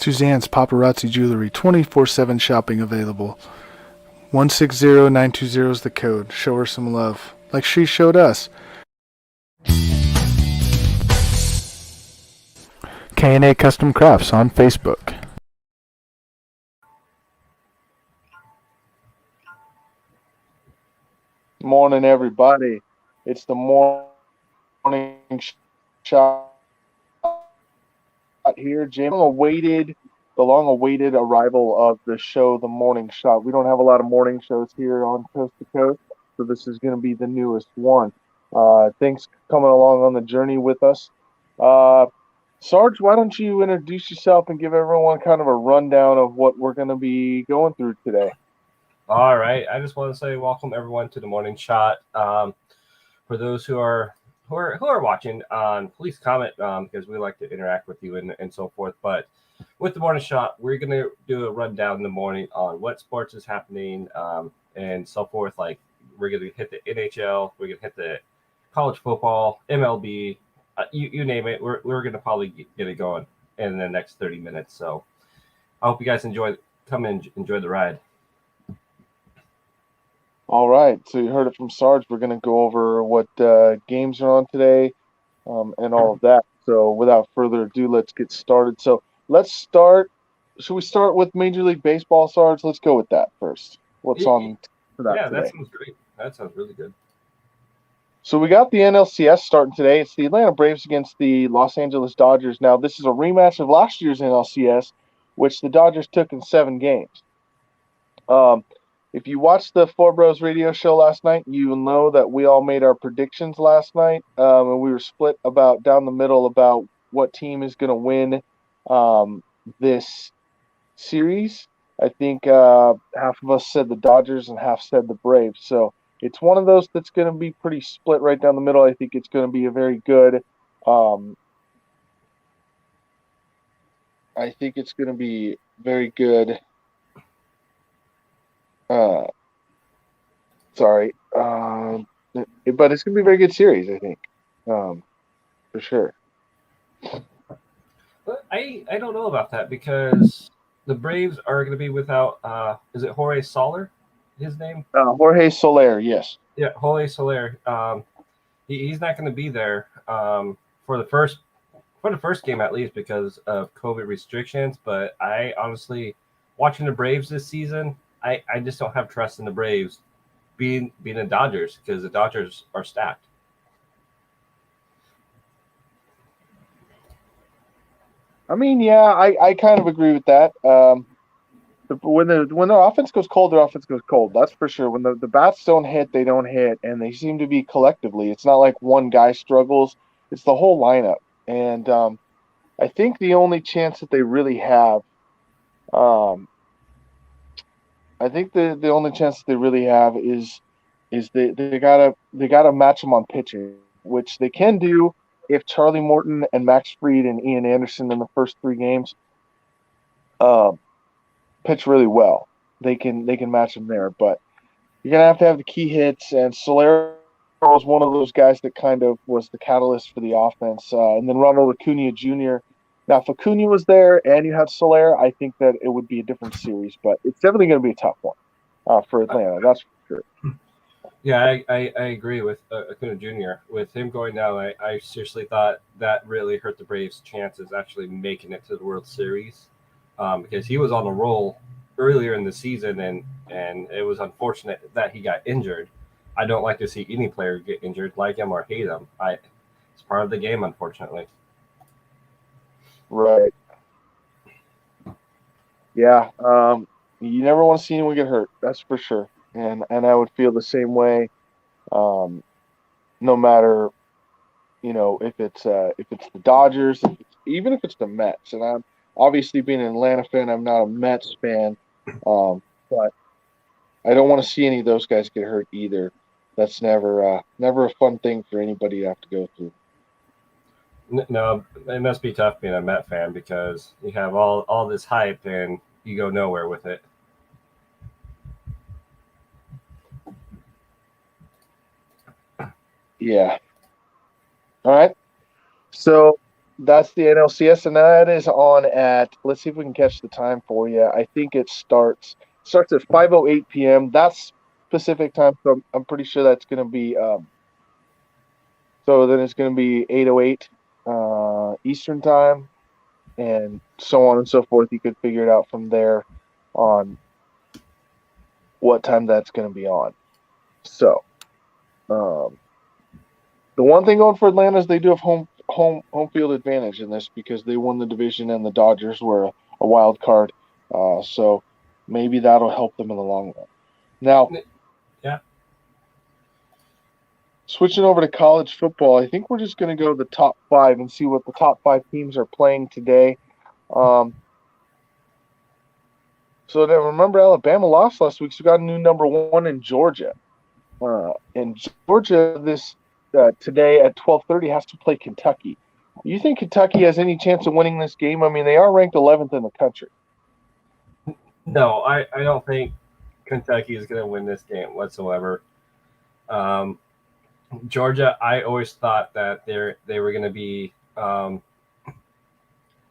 Suzanne's Paparazzi Jewelry, 24/7 shopping available. 160920 is the code. Show her some love, like she showed us. K&A Custom Crafts on Facebook. Morning, everybody. It's the morning shot here. James, the long-awaited arrival of the show, The Morning Shot. We don't have a lot of morning shows here on Coast to Coast, so this is going to be the newest one. Thanks for coming along on the journey with us. Sarge, why don't you introduce yourself and give everyone kind of a rundown of what we're going to be going through today? All right. I just want to say welcome everyone to the Morning Shot. For those who are watching, please comment because we like to interact with you and so forth. But with the Morning Shot, we're going to do a rundown in the morning on what sports is happening and so forth. Like we're going to hit the NHL, we're going to hit the college football, MLB, you name it. We're going to probably get it going in the next 30 minutes. So I hope you guys enjoy the ride. All right, so you heard it from Sarge. We're going to go over what games are on today and all of that. So without further ado, let's get started. So let's start. Should we start with Major League Baseball, Sarge? Let's go with that first. What's on for that today? That sounds great. That sounds really good. So we got the NLCS starting today. It's the Atlanta Braves against the Los Angeles Dodgers. Now, this is a rematch of last year's NLCS, which the Dodgers took in 7 games. If you watched the Four Bros radio show last night, you know that we all made our predictions last night, and we were split about down the middle about what team is going to win this series. I think half of us said the Dodgers and half said the Braves. So it's one of those that's going to be pretty split right down the middle. I think it's going to be a very good. I think it's going to be very good. But it's going to be a very good series, I think, for sure. But I don't know about that because the Braves are going to be without, is it Jorge Soler, his name? Jorge Soler, yes. Yeah, Jorge Soler. He's not going to be there for the first game at least because of COVID restrictions. But I honestly, watching the Braves this season, I just don't have trust in the Braves being the Dodgers because the Dodgers are stacked. I mean, yeah, I kind of agree with that. When their offense goes cold, their offense goes cold. That's for sure. When the bats don't hit, they don't hit, and they seem to be collectively. It's not like one guy struggles. It's the whole lineup. And I think the only chance that they really have is they gotta match them on pitching, which they can do if Charlie Morton and Max Fried and Ian Anderson in the first 3 games pitch really well. They can match them there, but you're gonna have the key hits, and Soler was one of those guys that kind of was the catalyst for the offense, and then Ronald Acuna Jr. Now, if Acuna was there and you had Soler, I think that it would be a different series, but it's definitely going to be a tough one for Atlanta. That's for sure. Yeah, I agree with Acuna Jr. With him going down, I seriously thought that really hurt the Braves' chances actually making it to the World Series because he was on a roll earlier in the season, and it was unfortunate that he got injured. I don't like to see any player get injured, like him or hate him. It's part of the game, unfortunately. Right. Yeah. You never want to see anyone get hurt. That's for sure. And I would feel the same way. No matter, if it's the Dodgers, even if it's the Mets. And I'm obviously being an Atlanta fan, I'm not a Mets fan. But I don't want to see any of those guys get hurt either. That's never a fun thing for anybody to have to go through. No, it must be tough being a Met fan because you have all this hype and you go nowhere with it. Yeah. All right. So that's the NLCS, and that is on at. Let's see if we can catch the time for you. I think it starts at 5:08 p.m. That's Pacific time, so I'm pretty sure that's going to be. So then it's going to be 8:08 Eastern time, and so on and so forth. You could figure it out from there on what time that's going to be on. So, the one thing going for Atlanta is they do have home field advantage in this because they won the division and the Dodgers were a wild card. So maybe that'll help them in the long run. Now, Yeah. switching over to college football, I think we're just going to go the top 5 and see what the top 5 teams are playing today. So then remember, Alabama lost last week, so we got a new number 1 in Georgia. And Georgia today at 12:30 has to play Kentucky. You think Kentucky has any chance of winning this game? I mean, they are ranked 11th in the country. No, I don't think Kentucky is going to win this game whatsoever. Georgia, I always thought that they were going to be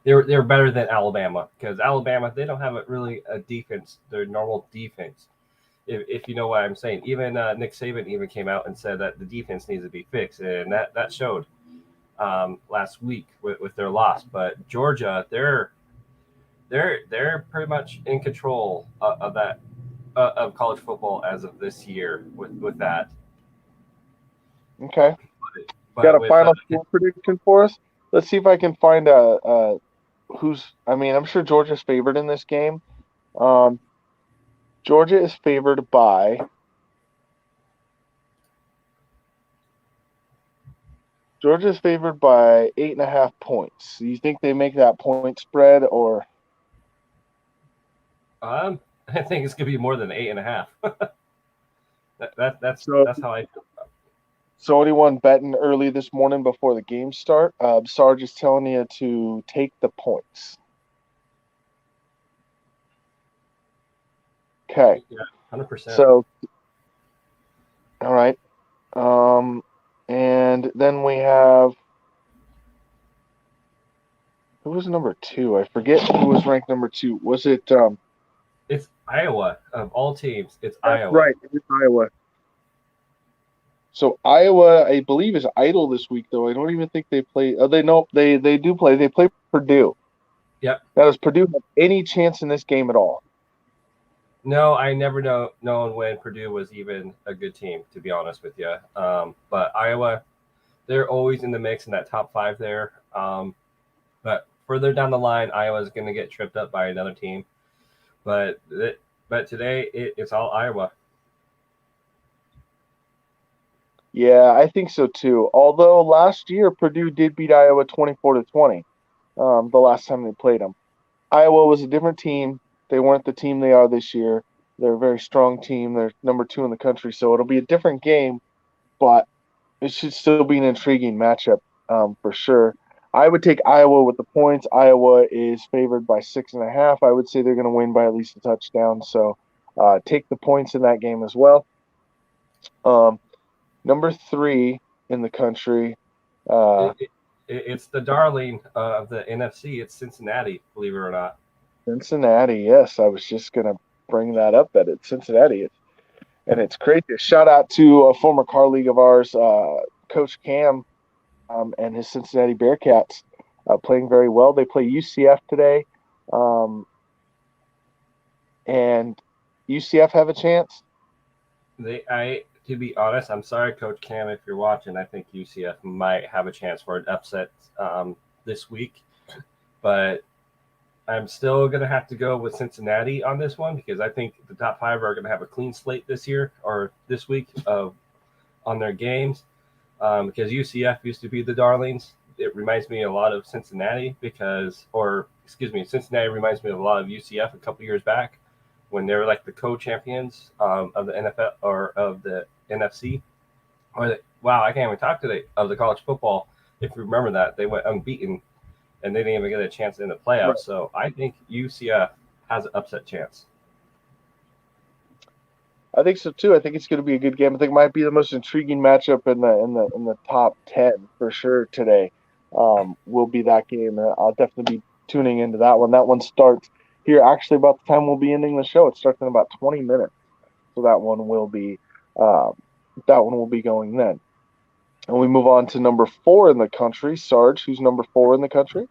they were better than Alabama because Alabama, they don't have a defense, their normal defense. If you know what I'm saying. Even Nick Saban even came out and said that the defense needs to be fixed, and that showed last week with their loss. But Georgia, they're pretty much in control of that of college football as of this year with that. Okay. But Got a final score prediction for us? Let's see if I can find who's. I mean, I'm sure Georgia's favored in this game. Georgia is favored by 8.5 points. Do you think they make that point spread, or? I think it's gonna be more than 8.5. That's how I feel. So anyone betting early this morning before the game start? Sarge is telling you to take the points. Okay. Yeah, 100%. So, all right. And then we have, who was number 2? I forget who was ranked number 2. Was it? It's Iowa of all teams. It's Iowa. Right, it's Iowa. So Iowa, I believe, is idle this week, though. I don't even think they play. Oh, they do play. They play Purdue. Yep. Now, does Purdue have any chance in this game at all? No, I never known when Purdue was even a good team, to be honest with you. But Iowa, they're always in the mix in that top 5 there. But further down the line, Iowa's going to get tripped up by another team. But today it's all Iowa. Yeah, I think so too. Although last year Purdue did beat Iowa 24-20. The last time they played them, Iowa was a different team. They weren't the team they are this year. They're a very strong team. They're number 2 in the country, so it'll be a different game, but it should still be an intriguing matchup for sure. I would take Iowa with the points. Iowa is favored by 6.5. I would say they're going to win by at least a touchdown. So take the points in that game as well. Number 3 in the country. It's the darling of the NFC. It's Cincinnati, believe it or not. Cincinnati, yes. I was just going to bring that up, that it's Cincinnati. And it's crazy. Shout out to a former car league of ours, Coach Cam, and his Cincinnati Bearcats playing very well. They play UCF today. And UCF have a chance? To be honest, I'm sorry, Coach Cam, if you're watching. I think UCF might have a chance for an upset this week. But I'm still going to have to go with Cincinnati on this one because I think the top 5 are going to have a clean slate this year or this week on their games. Because UCF used to be the darlings. It reminds me a lot of Cincinnati Cincinnati reminds me of a lot of UCF a couple years back when they were like the co-champions of the NFL or of the NFC. I can't even talk today, of the college football. If you remember that, they went unbeaten and they didn't even get a chance in the playoffs. Right. So I think UCF has an upset chance. I think so too. I think it's going to be a good game. I think it might be the most intriguing matchup in the top 10 for sure today. will be that game. I'll definitely be tuning into that one. That one starts here actually about the time we'll be ending the show. It starts in about 20 minutes, so uh, that one will be going then. And we move on to number 4 in the country. Sarge, who's number 4 in the country?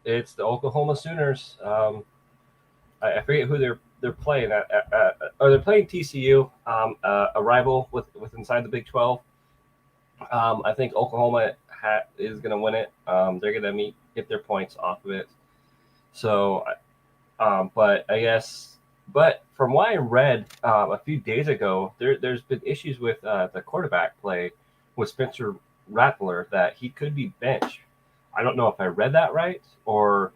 It's the Oklahoma Sooners. I forget who they're playing or they're playing TCU, a rival with inside the Big 12. I think Oklahoma is going to win it. They're going to get their points off of it. So, but I guess, but from what I read a few days ago, there's been issues with the quarterback play with Spencer Rattler that he could be benched. I don't know if I read that right or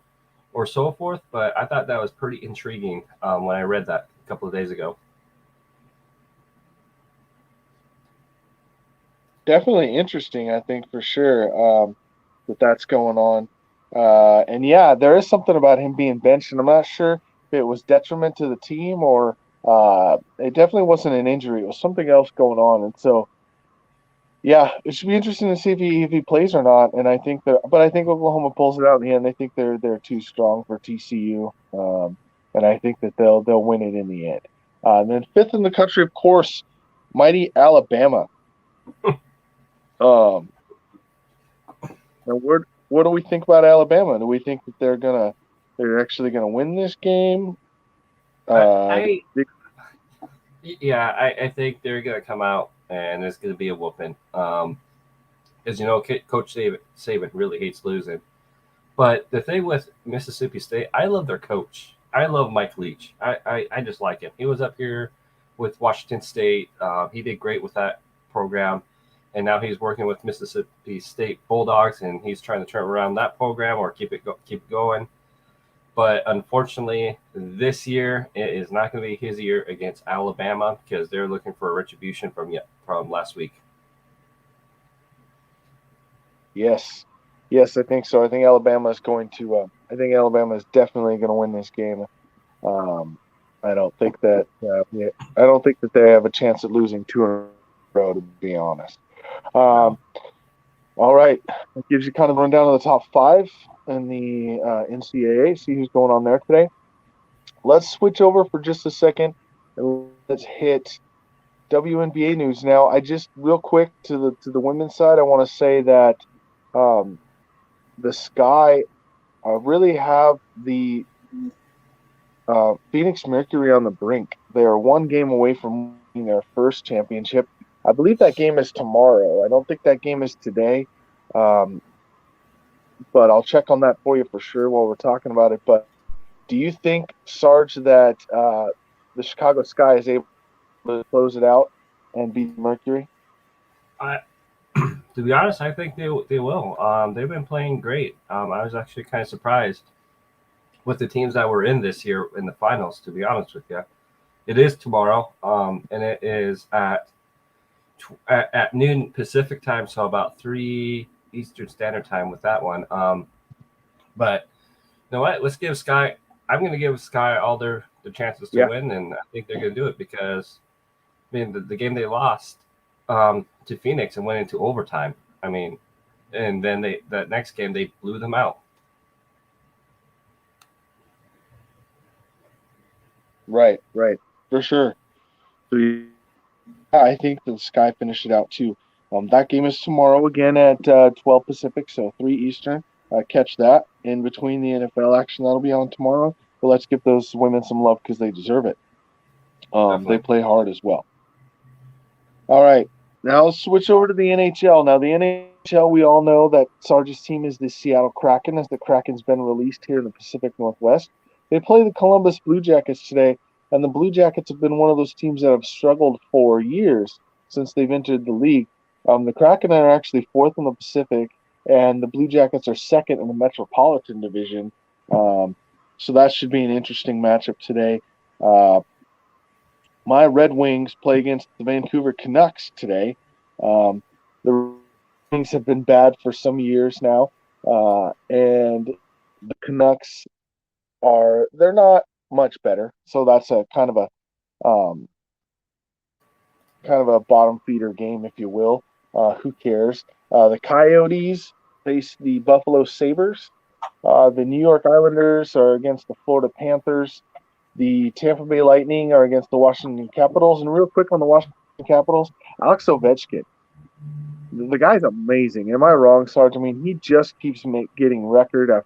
so forth, but I thought that was pretty intriguing when I read that a couple of days ago. Definitely interesting, I think, for sure, that's going on. And yeah, there is something about him being benched, and I'm not sure if it was detriment to the team or it definitely wasn't an injury. It was something else going on. And so, yeah, it should be interesting to see if he plays or not. And I think but I think Oklahoma pulls it out in the end. I think they're too strong for TCU, and I think that they'll win it in the end. And then 5th in the country, of course, mighty Alabama. Um, and what do we think about Alabama? Do we think that they're actually gonna win this game? I think they're going to come out and it's going to be a whooping. As you know, Coach Saban really hates losing. But the thing with Mississippi State, I love their coach. I love Mike Leach. I just like him. He was up here with Washington State. He did great with that program. And now he's working with Mississippi State Bulldogs, and he's trying to turn around that program or keep it going. But unfortunately, this year it is not going to be his year against Alabama because they're looking for a retribution from last week. Yes, I think so. I think Alabama is going to. I think Alabama is definitely going to win this game. I don't think that. I don't think that they have a chance at losing 2 in a row, to be honest. All right, that gives you kind of a rundown of the top 5 in the NCAA. See who's going on there today. Let's switch over for just a second and let's hit WNBA news now. I just real quick to the women's side. I want to say that the Sky really have the Phoenix Mercury on the brink. They are 1 game away from winning their first championship. I believe that game is tomorrow. I don't think that game is today, but I'll check on that for you for sure while we're talking about it. But do you think, Sarge, that the Chicago Sky is able to close it out and beat Mercury? To be honest, I think they will. They've been playing great. I was actually kind of surprised with the teams that were in this year in the finals, to be honest with you. It is tomorrow, and it is at noon Pacific time, so about 3 Eastern Standard Time with that one. But you know what? Let's give Sky. I'm going to give Sky all their chances to win, and I think they're going to do it because, I mean, the game they lost to Phoenix and went into overtime. I mean, and then that next game they blew them out. Right, for sure. So, yeah, I think the Sky finished it out too. That game is tomorrow again at 12 Pacific, so 3 Eastern. Catch that in between the NFL action that'll be on tomorrow. But let's give those women some love because they deserve it. They play hard as well. All right, now let's switch over to the NHL. Now, the NHL, we all know that Sarge's team is the Seattle Kraken, as the Kraken's been released here in the Pacific Northwest. They play the Columbus Blue Jackets today, and the Blue Jackets have been one of those teams that have struggled for years since they've entered the league. The Kraken are actually 4th in the Pacific, and the Blue Jackets are 2nd in the Metropolitan Division. So that should be an interesting matchup today. My Red Wings play against the Vancouver Canucks today. The Wings have been bad for some years now, and the Canucks they're not much better. So that's a kind of a bottom feeder game, if you will. Who cares? The Coyotes face the Buffalo Sabres. The New York Islanders are against the Florida Panthers. The Tampa Bay Lightning are against the Washington Capitals. And real quick on the Washington Capitals, Alex Ovechkin. The guy's amazing. Am I wrong, Sarge? I mean, he just keeps getting record after.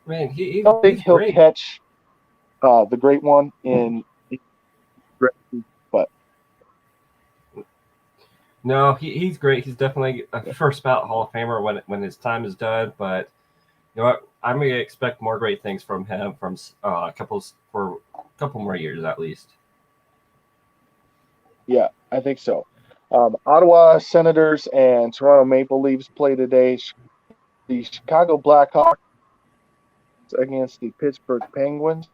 Man, I don't think he's he'll great. catch the great one but No, he's great. He's definitely a first ballot Hall of Famer when his time is done. But you know what? I'm gonna expect more great things from him for a couple more years at least. Yeah, I think so. Ottawa Senators and Toronto Maple Leafs play today. The Chicago Blackhawks against the Pittsburgh Penguins.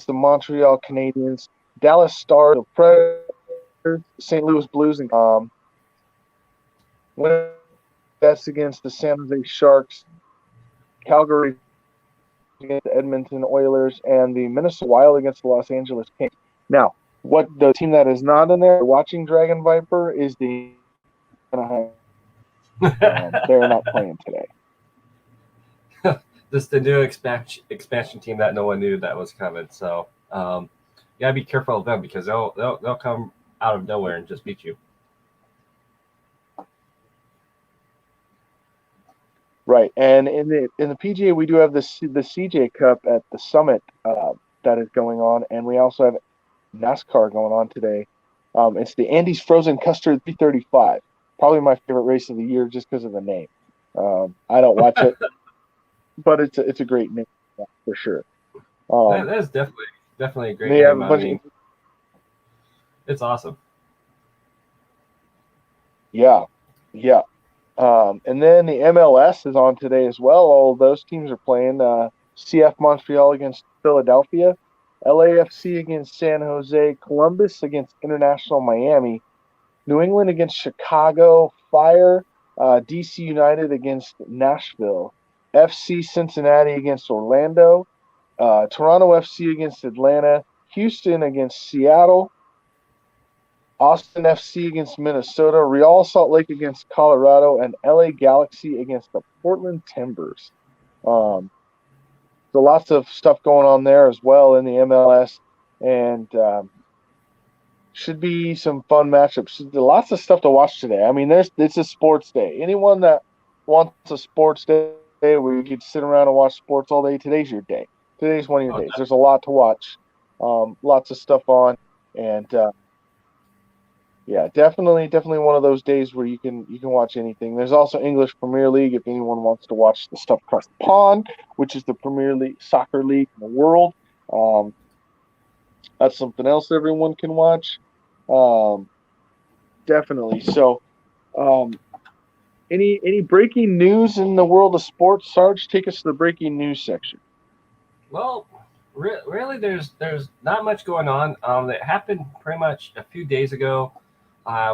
The Montreal Canadiens, Dallas Stars, St. Louis Blues, and that's against the San Jose Sharks, Calgary against the Edmonton Oilers, and the Minnesota Wild against the Los Angeles Kings. Now, what the team that is not in there watching Dragon Viper is the they're not playing today. This the new expansion team that no one knew that was coming. So you gotta be careful of them because they'll come out of nowhere and just beat you. Right, and in the PGA we do have the CJ Cup at the Summit that is going on, and we also have NASCAR going on today. It's the Andes Frozen Custard 335, probably my favorite race of the year just because of the name. I don't watch it, but it's a great name for sure. That's definitely a great name. I mean, it's awesome. Yeah. And then the MLS is on today as well. All those teams are playing. CF Montreal against Philadelphia, LAFC against San Jose, Columbus against International Miami, New England against Chicago Fire, DC United against Nashville, FC Cincinnati against Orlando, Toronto FC against Atlanta, Houston against Seattle, Austin FC against Minnesota, Real Salt Lake against Colorado, and LA Galaxy against the Portland Timbers. So lots of stuff going on there as well in the MLS, and should be some fun matchups. Lots of stuff to watch today. I mean, it's a sports day. Anyone that wants a sports day where you can sit around and watch sports all day, today's your day. Today's one of your days. There's a lot to watch, lots of stuff on, and yeah, definitely one of those days where you can watch anything. There's also English Premier League if anyone wants to watch the stuff across the pond, which is the Premier League soccer league in the world. That's something else everyone can watch. Definitely. So, any breaking news in the world of sports? Sarge, take us to the breaking news section. Well, really, there's not much going on. That happened pretty much a few days ago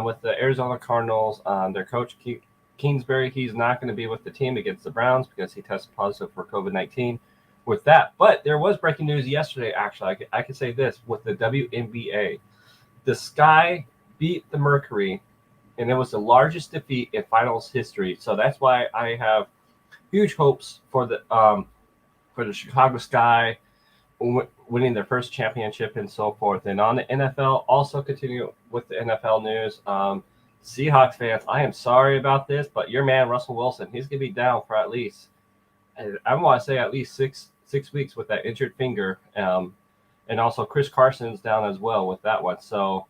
with the Arizona Cardinals. Their coach Kingsbury, he's not going to be with the team against the Browns because he tested positive for COVID-19. With that, but there was breaking news yesterday. Actually, I could say this with the WNBA, the Sky beat the Mercury, and it was the largest defeat in finals history. So that's why I have huge hopes for the Chicago Sky winning their first championship and so forth. And on the NFL, also continue with the NFL news. Seahawks fans, I am sorry about this, but your man Russell Wilson, he's gonna be down for at least, I want to say at least six weeks with that injured finger. And also Chris Carson's down as well with that one. So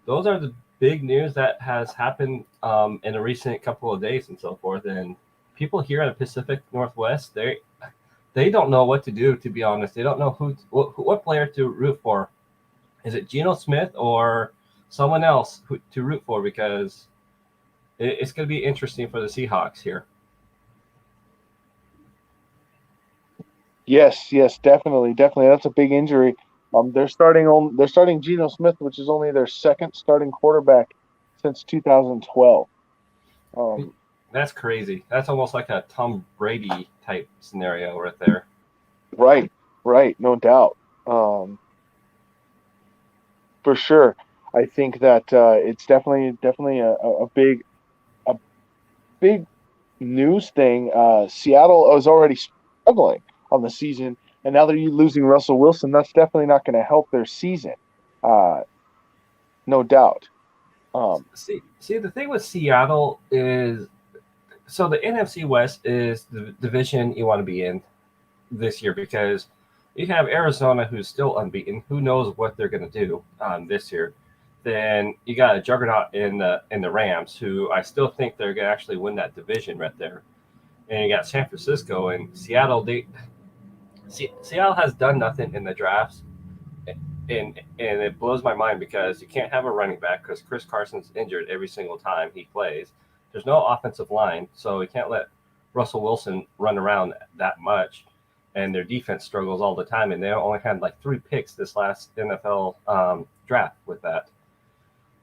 those are the big news that has happened in a recent couple of days and so forth. And people here in the Pacific Northwest, they don't know what to do, to be honest. They don't know what player to root for. Is it Geno Smith or someone else to root for? Because it's going to be interesting for the Seahawks here. Yes, definitely. That's a big injury. They're starting Geno Smith, which is only their second starting quarterback since 2012. That's crazy. That's almost like a Tom Brady type scenario right there. Right, no doubt. for sure. I think that it's definitely a big news thing. Seattle was already struggling on the season, and now they're losing Russell Wilson. That's definitely not going to help their season, uh, no doubt. See, the thing with Seattle is, so the NFC West is the division you want to be in this year because you have Arizona, who's still unbeaten. Who knows what they're going to do this year? Then you got a juggernaut in the Rams, who I still think they're going to actually win that division right there. And you got San Francisco and Seattle. Seattle has done nothing in the drafts, and it blows my mind because you can't have a running back because Chris Carson's injured every single time he plays. There's no offensive line, so you can't let Russell Wilson run around that much. And their defense struggles all the time, and they only had like 3 picks this last NFL draft with that.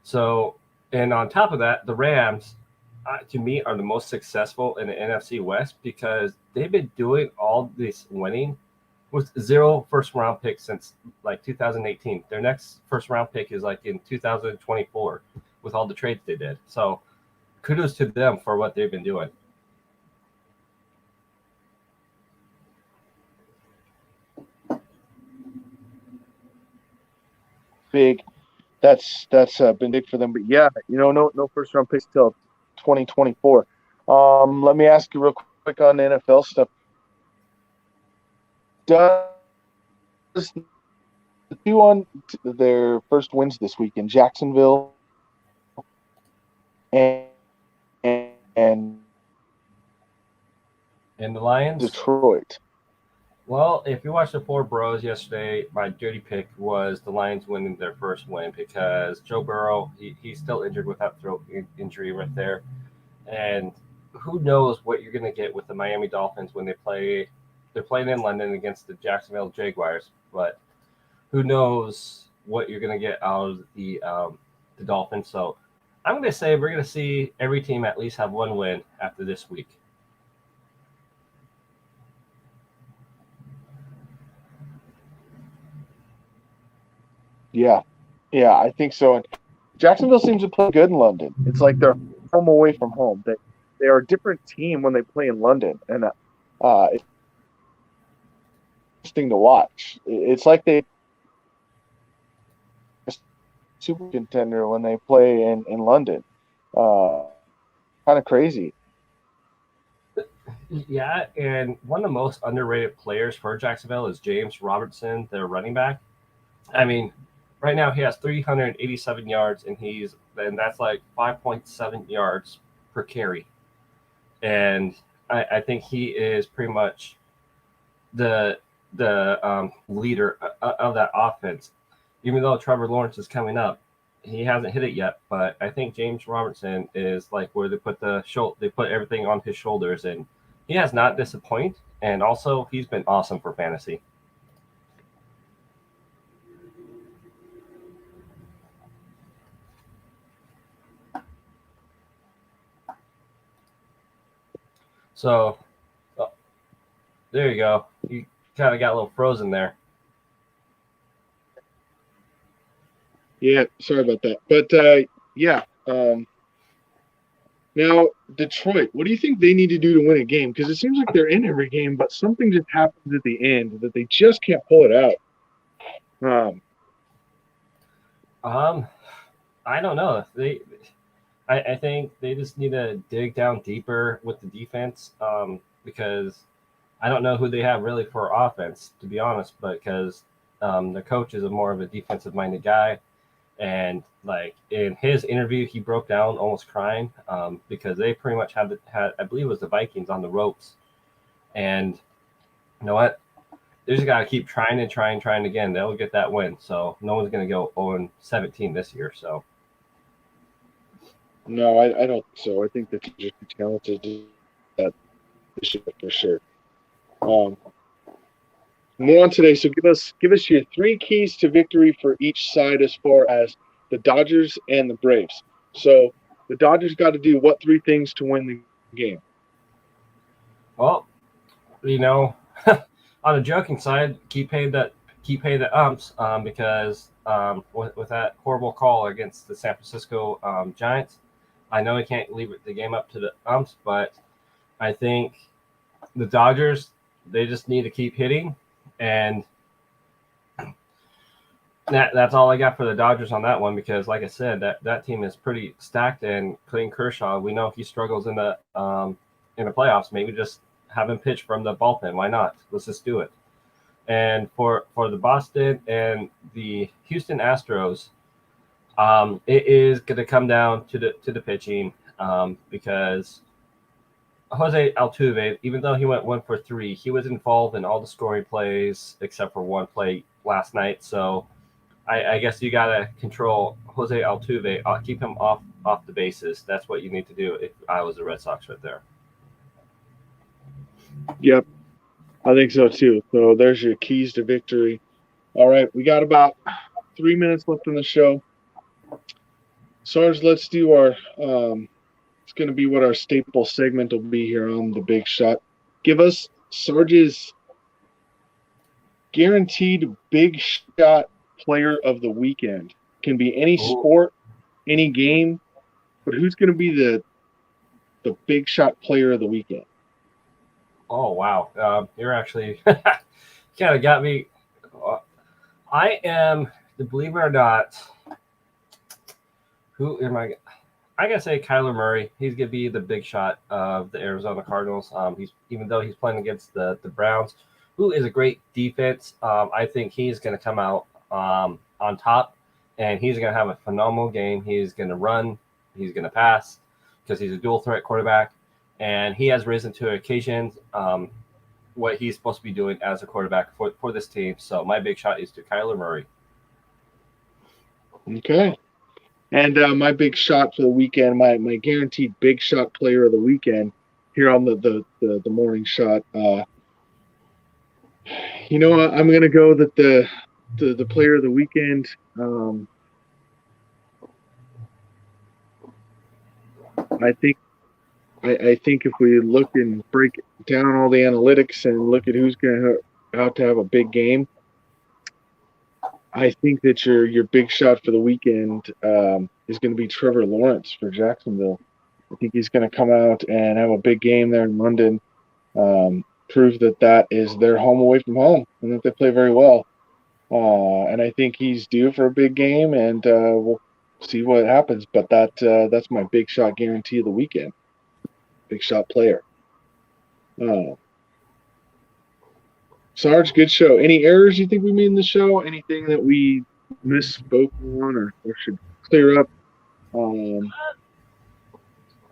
So, and on top of that, the Rams, to me, are the most successful in the NFC West because they've been doing all this winning with 0 first-round picks since like 2018. Their next first-round pick is like in 2024 with all the trades they did. So, kudos to them for what they've been doing. Big. That's been big for them. But yeah, no first round picks till 2024. Let me ask you real quick on NFL stuff. Does the 2 on their first wins this week in Jacksonville and And the Lions? Detroit? Well, if you watched the 4 Bros yesterday, my dirty pick was the Lions winning their first win because Joe Burrow, he's still injured with that throat injury right there. And who knows what you're going to get with the Miami Dolphins when they're playing in London against the Jacksonville Jaguars. But who knows what you're going to get out of the Dolphins. So I'm going to say we're going to see every team at least have 1 win after this week. Yeah, I think so. And Jacksonville seems to play good in London. It's like they're home away from home. They are a different team when they play in London, and it's interesting to watch. It's like they super contender when they play in London. Kind of crazy. Yeah, and one of the most underrated players for Jacksonville is James Robertson, their running back. I mean, right now he has 387 yards, and that's like 5.7 yards per carry. And I think he is pretty much the leader of that offense. Even though Trevor Lawrence is coming up, he hasn't hit it yet. But I think James Robertson is like where they put everything on his shoulders, and he has not disappointed. And also, he's been awesome for fantasy. So, there you go. You kind of got a little frozen there. Yeah, sorry about that. But yeah. Now, Detroit, what do you think they need to do to win a game? Because it seems like they're in every game, but something just happens at the end that they just can't pull it out. I don't know. I think they just need to dig down deeper with the defense because I don't know who they have really for offense, to be honest, but because the coach is more of a defensive-minded guy. And like in his interview, he broke down almost crying because they pretty much had, I believe it was the Vikings on the ropes. And you know what? They just got to keep trying again. They'll get that win. So no one's going to go 0-17 this year. So. No, I don't think so. I think that they're just too talented to do that this year for sure. More on today. So give us your 3 keys to victory for each side as far as the Dodgers and the Braves. So the Dodgers got to do what 3 things to win the game? Well, on the joking side, keep paying the umps because with that horrible call against the San Francisco Giants. I know he can't leave the game up to the umps, but I think the Dodgers, they just need to keep hitting, and that's all I got for the Dodgers on that one, because like I said, that team is pretty stacked, and Clayton Kershaw, we know if he struggles in the playoffs, maybe just have him pitch from the bullpen. Why not? Let's just do it. And for the Boston and the Houston Astros, it is going to come down to the pitching, because Jose Altuve, even though he went 1 for 3, he was involved in all the scoring plays except for one play last night. So I guess you got to control Jose Altuve, keep him off the bases. That's what you need to do if I was the Red Sox right there. Yep, I think so too. So there's your keys to victory. All right, we got about 3 minutes left in the show. Sarge, let's do our it's going to be what our staple segment will be here on The Big Shot. Give us Sarge's guaranteed Big Shot player of the weekend. Can be any sport, any game, but who's going to be the Big Shot player of the weekend? Oh, wow. You're actually kind of got me. I am, believe it or not, who am I? I gotta say Kyler Murray. He's gonna be the big shot of the Arizona Cardinals. Even though he's playing against the Browns, who is a great defense. I think he's gonna come out on top, and he's gonna have a phenomenal game. He's gonna run, he's gonna pass, because he's a dual threat quarterback, and he has risen to occasions. What he's supposed to be doing as a quarterback for this team. So my big shot is to Kyler Murray. Okay. And my big shot for the weekend, my guaranteed big shot player of the weekend here on the morning shot. I'm going to go that the player of the weekend. I think if we look and break down all the analytics and look at who's going to have a big game, I think that your big shot for the weekend is going to be Trevor Lawrence for Jacksonville. I think he's going to come out and have a big game there in London, prove that is their home away from home, and that they play very well. And I think he's due for a big game, and we'll see what happens. But that's my big shot guarantee of the weekend. Big shot player. Sarge, good show. Any errors you think we made in the show? Anything that we misspoke on or should clear up?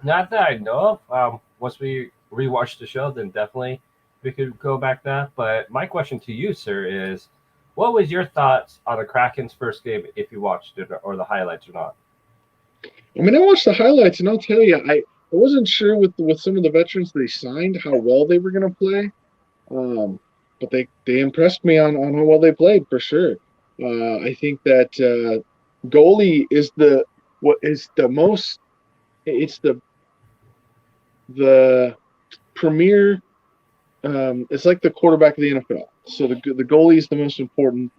Not that I know of. Once we rewatch the show, then definitely we could go back to that. But my question to you, sir, is what was your thoughts on the Kraken's first game, if you watched it or the highlights or not? I mean, I watched the highlights, and I'll tell you, I wasn't sure with some of the veterans they signed how well they were going to play. But they impressed me on how well they played, for sure. I think that goalie is the premier. It's like the quarterback of the NFL. So the goalie is the most important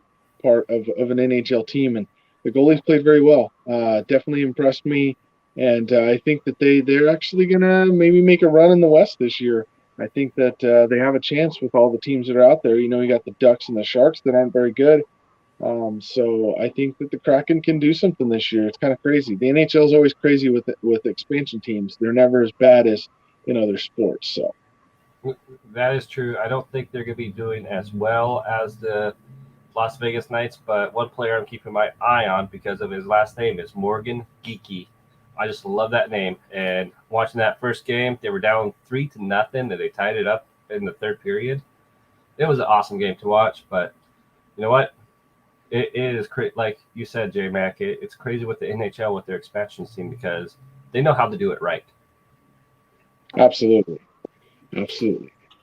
part of an NHL team, and the goalies played very well. Definitely impressed me, and I think that they're actually gonna maybe make a run in the West this year. I think that they have a chance with all the teams that are out there. You got the Ducks and the Sharks that aren't very good. So I think that the Kraken can do something this year. It's kind of crazy. The NHL is always crazy with expansion teams. They're never as bad as in other sports. So that is true. I don't think they're going to be doing as well as the Las Vegas Knights, but one player I'm keeping my eye on because of his last name is Morgan Geekie. I just love that name. And watching that first game, they were down 3-0, and they tied it up in the third period. It was an awesome game to watch, but you know what? It is like you said, J-Mac, it's crazy with the NHL with their expansion team because they know how to do it right. Absolutely.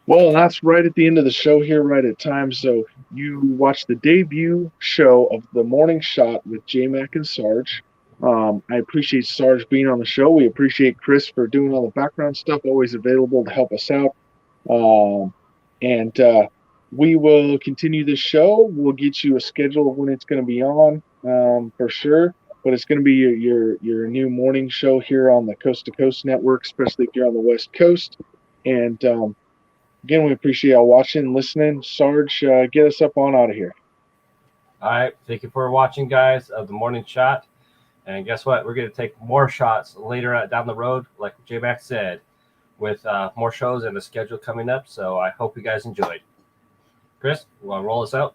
Well, that's right at the end of the show here, right at time. So you watched the debut show of The Morning Shot with J-Mac and Sarge. I appreciate Sarge being on the show. We appreciate Chris for doing all the background stuff, always available to help us out. And we will continue this show. We'll get you a schedule of when it's going to be on. for sure. But it's going to be your new morning show here on the Coast to Coast Network, especially if you're on the West Coast. And again, we appreciate y'all watching and listening. Sarge, get us up on out of here. All right. Thank you for watching, guys, of the morning shot. And guess what? We're going to take more shots later down the road, like J-Mac said, with more shows and the schedule coming up. So I hope you guys enjoyed. Chris, you want to roll us out?